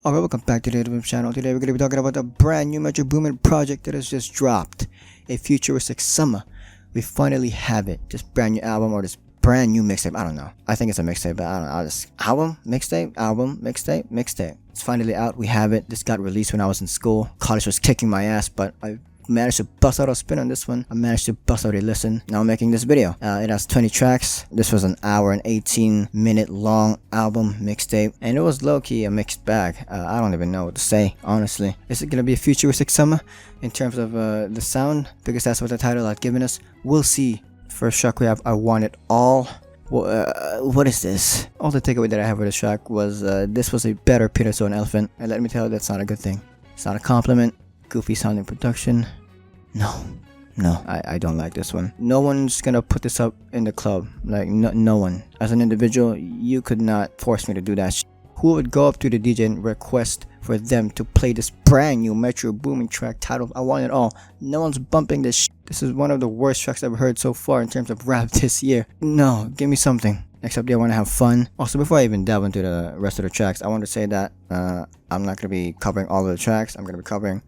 Alright, welcome back to the Navhimz channel. Today we're going to be talking about a brand new Metro Boomin project that has just dropped. A Futuristic Summa. We finally have it. This brand new album or this brand new mixtape. I don't know. I think it's a mixtape, but I don't know. This album, mixtape, mixtape. It's finally out. We have it. This got released when I was in school. College was kicking my ass, but I managed to bust out a spin on this one. I managed to bust out a listen. Now I'm making this video. It has 20 tracks. This was an hour and 18-minute long album mixtape, and it was low-key a mixed bag. I don't even know what to say, honestly. Is it gonna be a Futuristic Summa in terms of the sound? Because that's what the title had given us. We'll see. First track we have I Want It All. What is this? All the takeaway that I have with this track was this was a better Peter Stone Elephant, and let me tell you, that's not a good thing. It's not a compliment. Goofy sounding production. No, I don't like this one. No one's gonna put this up in the club. Like, no one. As an individual, you could not force me to do that. Who would go up to the DJ and request for them to play this brand new Metro Boomin track titled I Want It All? No one's bumping this. This is one of the worst tracks I've heard so far in terms of rap this year. No, give me something. Next up, I want to have fun. Also, before I even delve into the rest of the tracks, I want to say that I'm not gonna be covering all of the tracks. I'm gonna be covering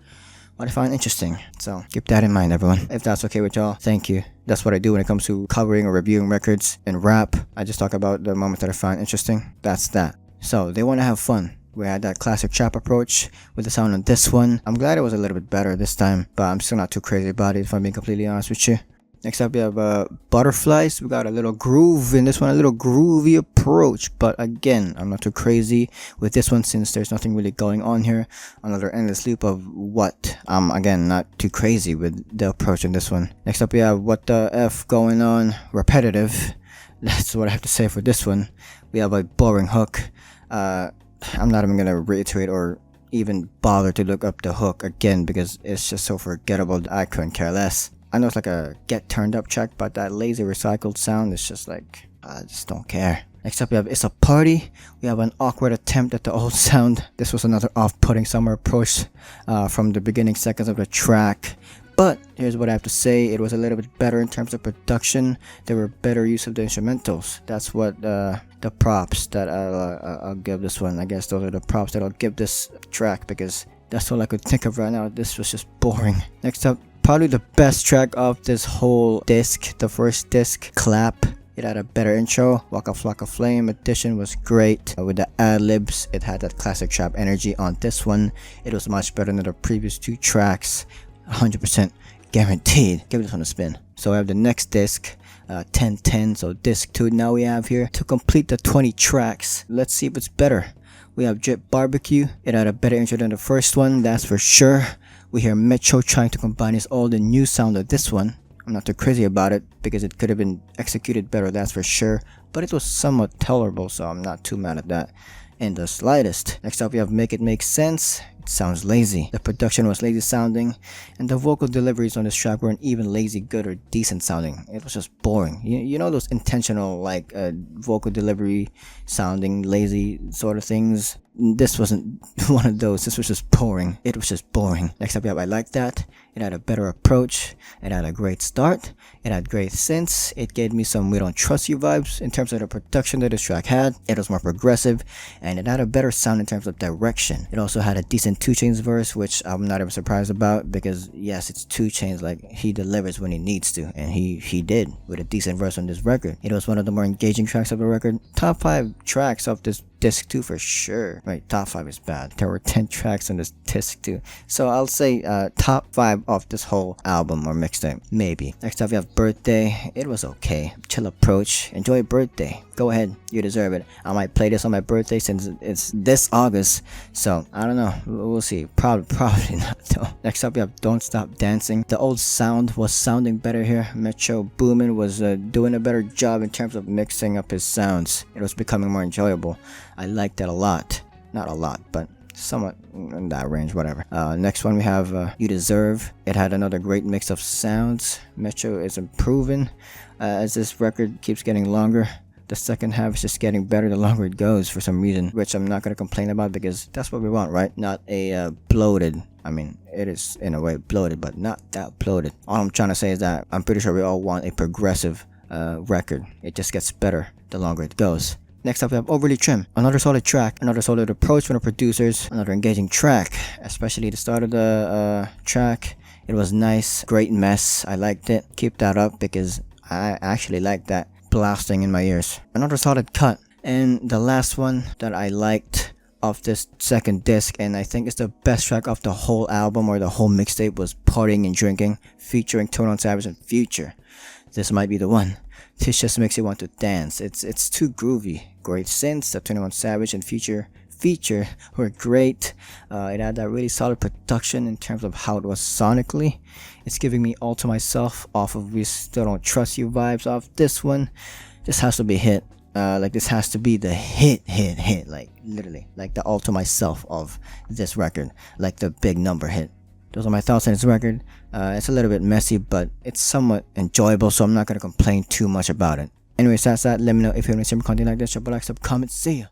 what I find interesting. So keep that in mind, everyone. If that's okay with y'all, thank you. That's what I do when it comes to covering or reviewing records and rap. I just talk about the moments that I find interesting. That's that. So they want to have fun. We had that classic trap approach with the sound on this one. I'm glad it was a little bit better this time, but I'm still not too crazy about it, if I'm being completely honest with you. Next up, we have Butterflies. We got a little groove in this one, a little groovy approach. But again, I'm not too crazy with this one since there's nothing really going on here. Another endless loop of what? Again, not too crazy with the approach in this one. Next up, we have What the F Going On. Repetitive. That's what I have to say for this one. We have a boring hook. I'm not even going to reiterate or even bother to look up the hook again because it's just so forgettable. I couldn't care less. I know it's like a get turned up track, but that lazy recycled sound is just like, I just don't care. Next up we have It's a Party. We have an awkward attempt at the old sound. This was another off-putting summer approach from the beginning seconds of the track. But here's what I have to say, it was a little bit better in terms of production. There were better use of the instrumentals. That's what the props that I'll give this one. I guess those are the props that I'll give this track because that's all I could think of right now. This was just boring. Next up, probably the best track of this whole disc, the first disc, Clap. It had a better intro. Waka Flocka Flame edition was great. With the ad-libs, it had that classic trap energy on this one. It was much better than the previous two tracks. 100% guaranteed. Give this one a spin. So I have the next disc, 1010. So disc 2 now we have here. To complete the 20 tracks, let's see if it's better. We have Drip Barbecue. It had a better intro than the first one, that's for sure. We hear Metro trying to combine his old and new sound of this one. I'm not too crazy about it because it could have been executed better, that's for sure. But it was somewhat tolerable, so I'm not too mad at that in the slightest. Next up we have Make It Make Sense. It sounds lazy. The production was lazy sounding, and the vocal deliveries on this track weren't even lazy good or decent sounding. It was just boring. You know those intentional like vocal delivery sounding lazy sort of things? This wasn't one of those. This was just boring. It was just boring. Next up we have I Like That. It had a better approach. It had a great start. It had great synths. It gave me some We Don't Trust You vibes in terms of the production that this track had. It was more progressive, and it had a better sound in terms of direction. It also had a decent 2 Chainz verse, which I'm not even surprised about because yes, it's 2 Chainz, like he delivers when he needs to, and he did with a decent verse on this record. It was one of the more engaging tracks of the record. Top 5 tracks of this disc 2 for sure. Right, top 5 is bad. There were 10 tracks on this disc 2. So I'll say top 5 of this whole album or mixtape. Maybe. Next up we have Birthday. It was okay. Chill approach. Enjoy Birthday. Go ahead. You deserve it. I might play this on my birthday since it's this August. So I don't know. We'll see. Probably not though. Next up we have Don't Stop Dancing. The old sound was sounding better here. Metro Boomin was doing a better job in terms of mixing up his sounds. It was becoming more enjoyable. I liked that a lot. Not a lot, but somewhat in that range, whatever. Next one we have You Deserve. It had another great mix of sounds. Metro is improving as this record keeps getting longer. The second half is just getting better the longer it goes for some reason, which I'm not going to complain about because that's what we want, right? Not a bloated, I mean, it is in a way bloated, but not that bloated. All I'm trying to say is that I'm pretty sure we all want a progressive record. It just gets better the longer it goes. Next up we have Overly Trim, another solid track, another solid approach from the producers, another engaging track, especially the start of the track. It was nice, great mess, I liked it. Keep that up because I actually like that blasting in my ears. Another solid cut. And the last one that I liked of this second disc, and I think it's the best track of the whole album or the whole mixtape, was Partying and Drinking, featuring 21 Savage and Future. This might be the one. This just makes you want to dance. It's too groovy. Great synths that 21 Savage and Future were great. It had that really solid production in terms of how it was sonically. It's giving me All to Myself off of We Still Don't Trust You vibes off this one. This has to be hit. Like this has to be the hit, like literally, like the All to Myself of this record, like the big number hit. Those are my thoughts on this record. It's a little bit messy, but it's somewhat enjoyable, so I'm not gonna complain too much about it. Anyways, that's that. Let me know if you want to see more content like this. Drop a like, sub, comment. See ya.